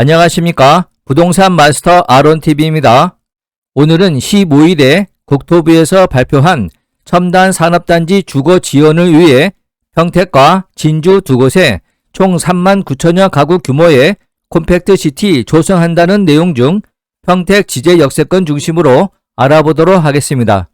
안녕하십니까. 부동산 마스터 아론TV입니다. 오늘은 15일에 국토부에서 발표한 첨단 산업단지 주거 지원을 위해 평택과 진주 두 곳에 총 3만 9천여 가구 규모의 콤팩트시티 조성한다는 내용 중 평택 지제 역세권 중심으로 알아보도록 하겠습니다.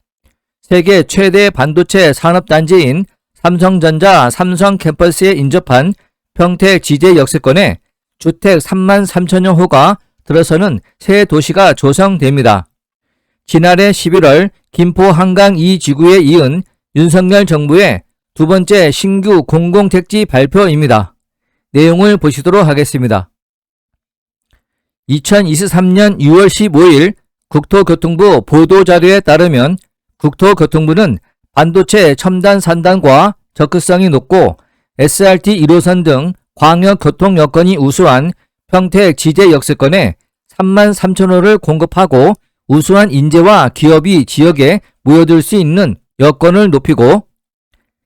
세계 최대 반도체 산업단지인 삼성전자 삼성 캠퍼스에 인접한 평택 지제 역세권에 주택 3만 3천여 호가 들어서는 새 도시가 조성됩니다. 지난해 11월 김포 한강 2지구에 이은 윤석열 정부의 두 번째 신규 공공택지 발표입니다. 내용을 보시도록 하겠습니다. 2023년 6월 15일 국토교통부 보도자료에 따르면 국토교통부는 반도체 첨단 산단과 접근성이 높고 SRT 1호선 등 광역교통 여건이 우수한 평택 지제 역세권에 3만 3천호를 공급하고 우수한 인재와 기업이 지역에 모여들 수 있는 여건을 높이고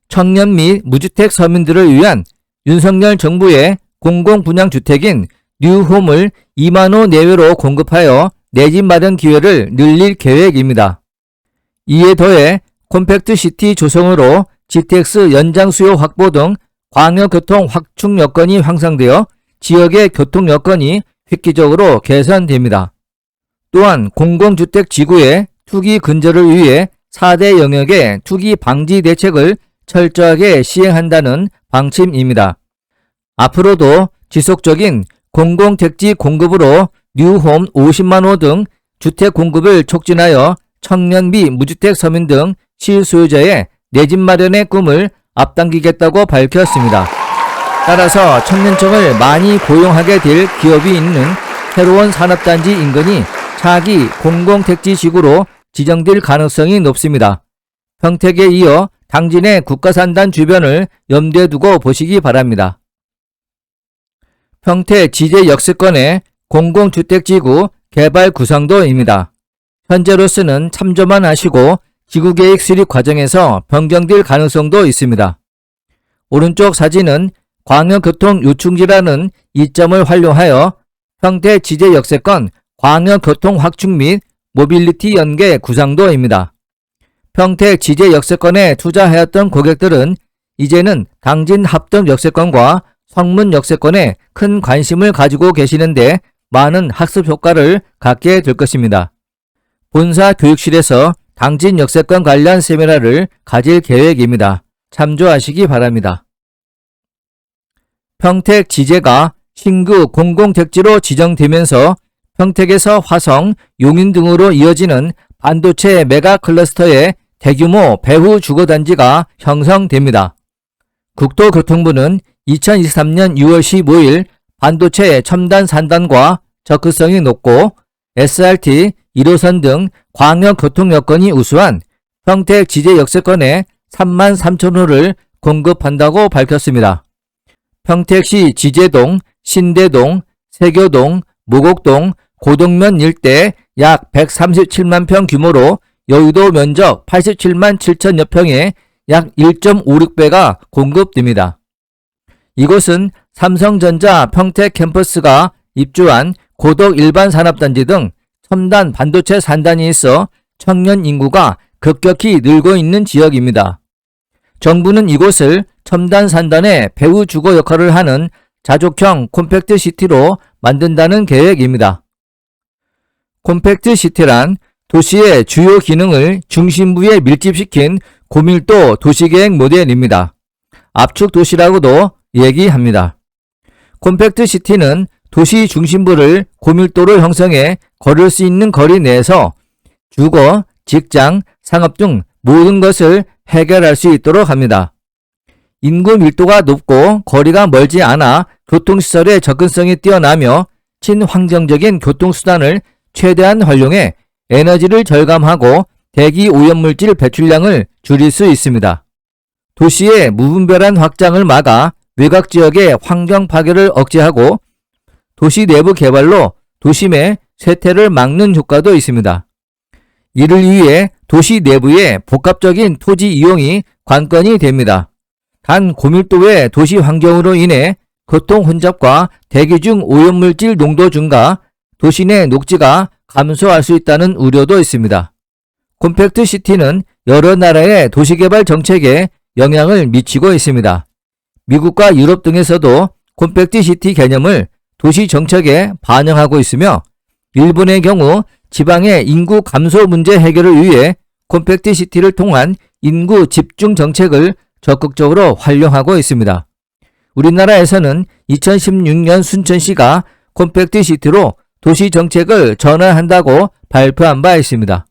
청년 및 무주택 서민들을 위한 윤석열 정부의 공공분양주택인 뉴홈을 2만 호 내외로 공급하여 내 집 마련 기회를 늘릴 계획입니다. 이에 더해 콤팩트시티 조성으로 GTX 연장 수요 확보 등 광역교통 확충 여건이 향상되어 지역의 교통 여건이 획기적으로 개선됩니다. 또한 공공주택 지구의 투기 근절을 위해 4대 영역의 투기 방지 대책을 철저하게 시행한다는 방침입니다. 앞으로도 지속적인 공공택지 공급으로 뉴홈 50만 호 등 주택 공급을 촉진하여 청년 및 무주택 서민 등 실소유자의 내 집 마련의 꿈을 앞당기겠다고 밝혔습니다. 따라서 청년층을 많이 고용하게 될 기업이 있는 새로운 산업단지 인근이 차기 공공택지 지구로 지정될 가능성이 높습니다. 평택에 이어 당진의 국가산단 주변을 염두에 두고 보시기 바랍니다. 평택 지제 역세권의 공공주택지구 개발 구상도입니다. 현재로서는 참조만 하시고 지구계획 수립 과정에서 변경될 가능성도 있습니다. 오른쪽 사진은 광역교통 요충지라는 이점을 활용하여 평택 지제 역세권 광역교통 확충 및 모빌리티 연계 구상도입니다. 평택 지제 역세권에 투자하였던 고객들은 이제는 당진 합동 역세권과 성문 역세권에 큰 관심을 가지고 계시는데 많은 학습 효과를 갖게 될 것입니다. 본사 교육실에서 당진 역세권 관련 세미나를 가질 계획입니다. 참조하시기 바랍니다. 평택 지제가 신규 공공택지로 지정되면서 평택에서 화성, 용인 등으로 이어지는 반도체 메가 클러스터의 대규모 배후 주거단지가 형성됩니다. 국토교통부는 2023년 6월 15일 반도체 첨단 산단과 접근성이 높고 SRT 1호선 등 광역교통 여건이 우수한 평택 지제 역세권에 3만 3천호를 공급한다고 밝혔습니다. 평택시 지제동, 신대동, 세교동, 모곡동, 고동면 일대 약 137만 평 규모로 여의도 면적 87만 7천여 평에 약 1.56배가 공급됩니다. 이곳은 삼성전자 평택 캠퍼스가 입주한 고덕 일반 산업단지 등 첨단 반도체 산단이 있어 청년 인구가 급격히 늘고 있는 지역입니다. 정부는 이곳을 첨단 산단의 배후 주거 역할을 하는 자족형 콤팩트시티로 만든다는 계획입니다. 콤팩트시티란 도시의 주요 기능을 중심부에 밀집시킨 고밀도 도시계획 모델입니다. 압축도시라고도 얘기합니다. 콤팩트시티는 도시 중심부를 고밀도로 형성해 걸을 수 있는 거리 내에서 주거, 직장, 상업 등 모든 것을 해결할 수 있도록 합니다. 인구 밀도가 높고 거리가 멀지 않아 교통시설의 접근성이 뛰어나며 친환경적인 교통수단을 최대한 활용해 에너지를 절감하고 대기 오염물질 배출량을 줄일 수 있습니다. 도시의 무분별한 확장을 막아 외곽지역의 환경 파괴를 억제하고 도시 내부 개발로 도심의 쇠퇴를 막는 효과도 있습니다. 이를 위해 도시 내부의 복합적인 토지 이용이 관건이 됩니다. 단 고밀도의 도시 환경으로 인해 교통 혼잡과 대기 중 오염물질 농도 증가, 도시 내 녹지가 감소할 수 있다는 우려도 있습니다. 콤팩트 시티는 여러 나라의 도시개발 정책에 영향을 미치고 있습니다. 미국과 유럽 등에서도 콤팩트 시티 개념을 도시 정책에 반영하고 있으며 일본의 경우 지방의 인구 감소 문제 해결을 위해 콤팩트 시티를 통한 인구 집중 정책을 적극적으로 활용하고 있습니다. 우리나라에서는 2016년 순천시가 콤팩트 시티로 도시 정책을 전환한다고 발표한 바 있습니다.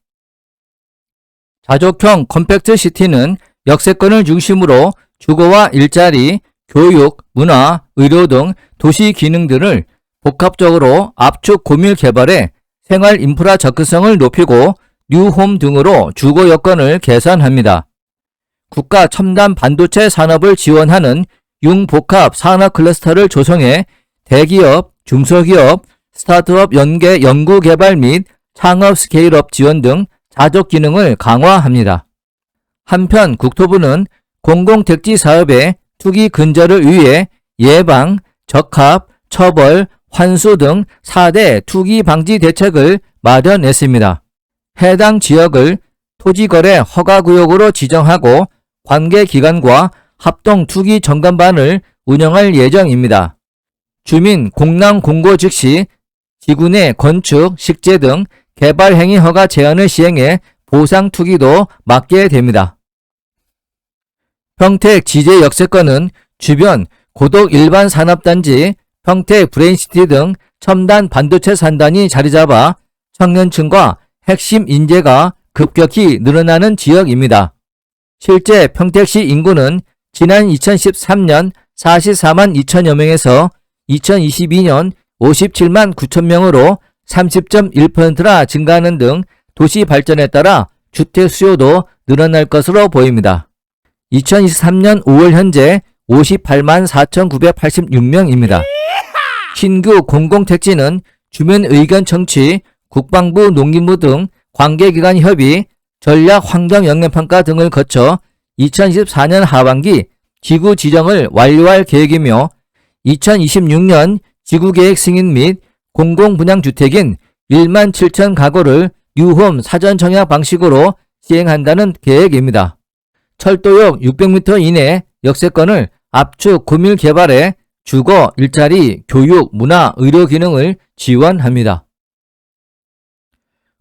자족형 콤팩트 시티는 역세권을 중심으로 주거와 일자리, 교육, 문화, 의료 등 도시 기능들을 복합적으로 압축 고밀 개발해 생활 인프라 접근성을 높이고 뉴홈 등으로 주거 여건을 개선합니다. 국가 첨단 반도체 산업을 지원하는 융복합 산업 클러스터를 조성해 대기업, 중소기업, 스타트업 연계 연구 개발 및 창업 스케일업 지원 등 자족 기능을 강화합니다. 한편 국토부는 공공택지 사업의 투기 근절을 위해 예방, 적합, 처벌, 환수 등 4대 투기 방지 대책을 마련했습니다. 해당 지역을 토지거래 허가구역으로 지정하고 관계기관과 합동 투기 점검반을 운영할 예정입니다. 주민 공람 공고 즉시 지구 내 건축, 식재 등 개발 행위 허가 제한을 시행해 보상 투기도 막게 됩니다. 평택 지제 역세권은 주변 고덕 일반 산업단지, 평택 브레인시티 등 첨단 반도체 산단이 자리잡아 청년층과 핵심 인재가 급격히 늘어나는 지역입니다. 실제 평택시 인구는 지난 2013년 44만 2천여 명에서 2022년 57만 9천 명으로 30.1%나 증가하는 등 도시 발전에 따라 주택 수요도 늘어날 것으로 보입니다. 2023년 5월 현재 58만 4,986명입니다. 신규 공공택지는 주민 의견 청취, 국방부 농림부 등 관계기관 협의, 전략 환경 영향평가 등을 거쳐 2024년 하반기 지구 지정을 완료할 계획이며 2026년 지구계획 승인 및 공공분양주택인 1만 7천 가구를 뉴홈 사전 청약 방식으로 시행한다는 계획입니다. 철도역 600m 이내 역세권을 압축 고밀 개발해 주거, 일자리, 교육, 문화, 의료 기능을 지원합니다.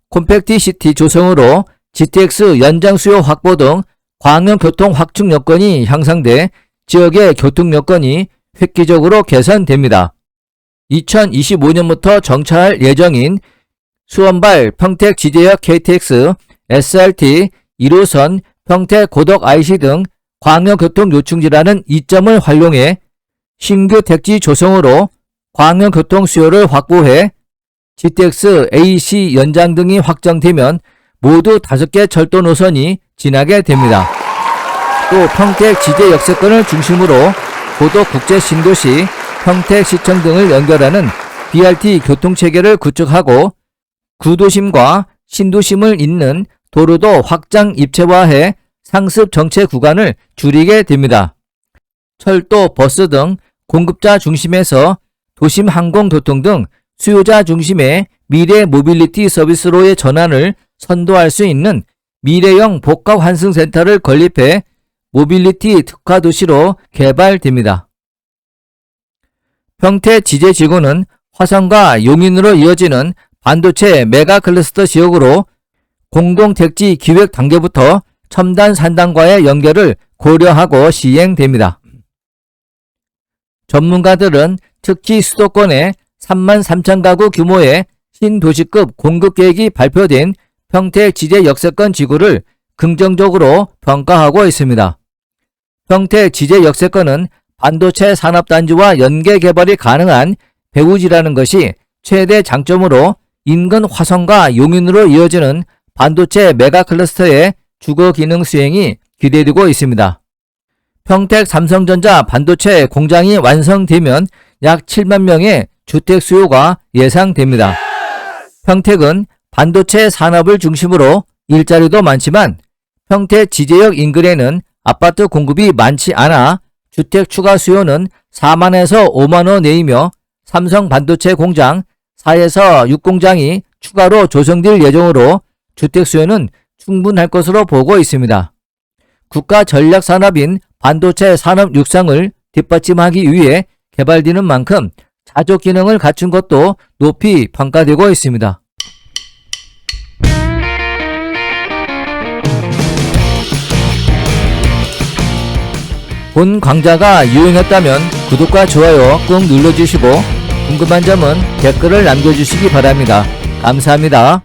콤팩트 시티 조성으로 GTX 연장 수요 확보 등 광역교통 확충 여건이 향상돼 지역의 교통 여건이 획기적으로 개선됩니다. 2025년부터 정차할 예정인 수원발 평택 지제역 KTX, SRT, 1호선 평택 고덕 IC 등 광역교통 요충지라는 이점을 활용해 신규 택지 조성으로 광역교통 수요를 확보해 GTX, AC 연장 등이 확정되면 모두 5개 철도 노선이 지나게 됩니다. 또 평택 지제 역세권을 중심으로 고덕 국제 신도시, 평택시청 등을 연결하는 BRT 교통체계를 구축하고 구도심과 신도심을 잇는 도로도 확장 입체화해 상습 정체 구간을 줄이게 됩니다. 철도, 버스 등 공급자 중심에서 도심 항공교통 등 수요자 중심의 미래 모빌리티 서비스로의 전환을 선도할 수 있는 미래형 복합 환승센터를 건립해 모빌리티 특화 도시로 개발됩니다. 평택 지제지구는 화성과 용인으로 이어지는 반도체 메가 클러스터 지역으로 공동택지 기획 단계부터 첨단 산단과의 연결을 고려하고 시행됩니다. 전문가들은 특히 수도권에 3만 3천 가구 규모의 신도시급 공급계획이 발표된 평택 지제 역세권 지구를 긍정적으로 평가하고 있습니다. 평택 지제 역세권은 반도체 산업단지와 연계 개발이 가능한 배후지라는 것이 최대 장점으로 인근 화성과 용인으로 이어지는 반도체 메가 클러스터의 주거 기능 수행이 기대되고 있습니다. 평택 삼성전자 반도체 공장이 완성되면 약 7만 명의 주택 수요가 예상됩니다. 평택은 반도체 산업을 중심으로 일자리도 많지만 평택 지제역 인근에는 아파트 공급이 많지 않아 주택 추가 수요는 4만에서 5만호 내이며 삼성 반도체 공장 4에서 6공장이 추가로 조성될 예정으로 주택 수요는 충분할 것으로 보고 있습니다. 국가 전략 산업인 반도체 산업 육성을 뒷받침하기 위해 개발되는 만큼 자족 기능을 갖춘 것도 높이 평가되고 있습니다. 본 강좌가 유용했다면 구독과 좋아요 꾹 눌러주시고 궁금한 점은 댓글을 남겨주시기 바랍니다. 감사합니다.